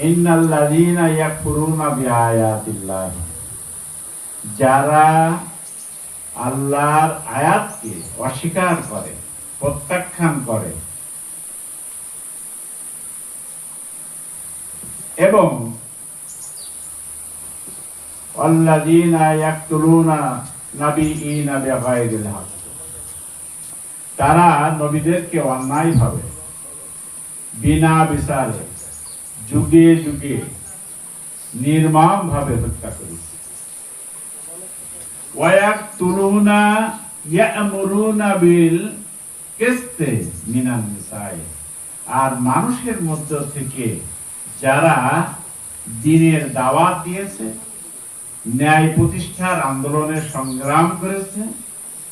ইন্নাল্লাযীনা ইয়াকফুরুনা বিআয়াতিল্লাহ, যারা আল্লাহর আয়াতকে অস্বীকার করে, প্রত্যাখ্যান করে এবং আল্লাযীনা ইয়াকতুলুনা নাবিয়্যিনা বিগায়রিল হক, তারা নবীদেরকে অন্যায়ভাবে বিনা বিচারে যুগে যুগে নির্মমভাবে হত্যা করেছে। ওয়ায়াকতুলুনা ইয়া'মুরুনা বিল কিসতি মিনান নিসাই, আর মানুষের মধ্য থেকে যারা দ্বীনের দাওয়াত দিয়েছে, ন্যায় প্রতিষ্ঠার আন্দোলনের সংগ্রাম করেছে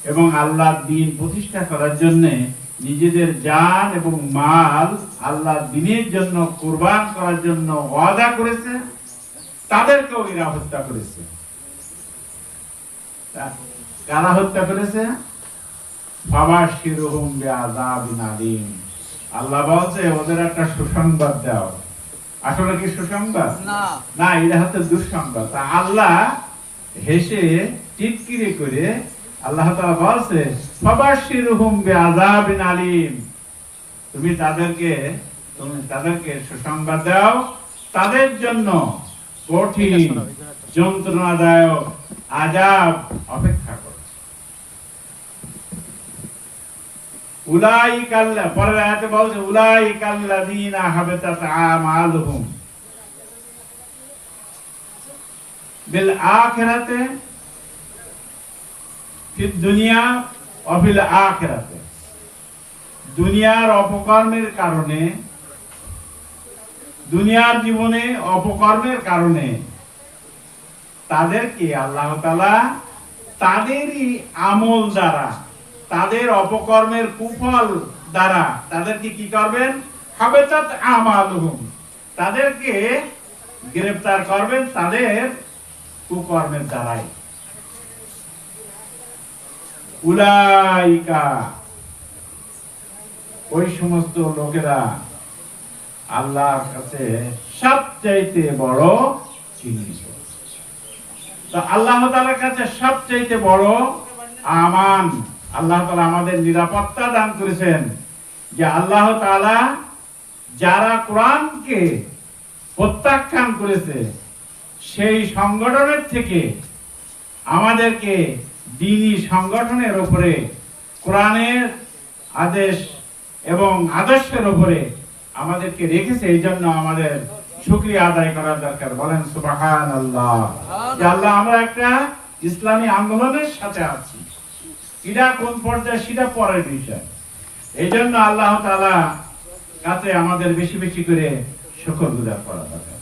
এবং আল্লাহর দ্বীন প্রতিষ্ঠা করার জন্য নিজেদের জান এবং মাল আল্লাহর দ্বীনের জন্য কুরবান করার জন্য ওয়াদা করেছে, তাদেরকেও এরা হত্যা করেছে। কারা হত্যা করেছে? ফাবাশশিরহুম বিআযাবিন আলীম, আল্লাহ বলছে ওদের একটা সুসংবাদ দাও। আসলে কি সুসংবাদ? না, এটা হচ্ছে দুঃসংবাদ। তা আল্লাহ হেসে টিটকিরি করে আল্লাহ তাআলা বলছে ফাবাশশিরহুম বিআযাবিন আলীম, তুমি তাদেরকে সুসংবাদ দাও, তাদের জন্য কঠিন যন্ত্রণাদায়ক আযাব অপেক্ষা করছে। উলাইকাল্লা, পরের আয়াতে বলছে উলাইকাল্লাযীনা হাবিতাত আমালুহুম বিল আখিরাতে ফিদ দুনিয়া ওয়া ফিল আখিরাতে, দুনিয়ার অপকর্মের কারণে, দুনিয়ার জীবনে অপকর্মের কারণে তাদেরকে আল্লাহ তাআলা তাদেরই আমল দ্বারা, তাদের অপকর্মের কুফল দ্বারা তাদেরকে কি করবেন? হাবিতাত আমালুহুম, তাদেরকে গ্রেফতার করবেন তাদের কুকর্মের দ্বারাই। উলাইকা, ওই সমস্ত লোকেরা আল্লাহর কাছে সবচাইতে বড় চিহ্নিত। তো আল্লাহ তাআলার কাছে সবচাইতে বড় আমান, আল্লাহ তাআলা আমাদের নিরাপত্তা দান করেছেন যে আল্লাহ তাআলা যারা কোরআনকে প্রত্যাখ্যান করেছে সেই সংগঠনের থেকে আমাদেরকে দ্বীনি সংগঠনের উপরে কোরআনের আদেশ এবং আদর্শের উপরে আমাদেরকে রেখেছে। এই জন্য আমাদের শুকরিয়া আদায় করার দরকার। বলেন সুবহানাল্লাহ। যে আল্লাহ, আমরা একটা ইসলামী আন্দোলনের সাথে আছি, এটা কোন পর্যায়ে সেটা পরের বিষয়। এই জন্য আল্লাহ তাআলা কাছে আমাদের বেশি বেশি করে শুকরগুজার করা দরকার।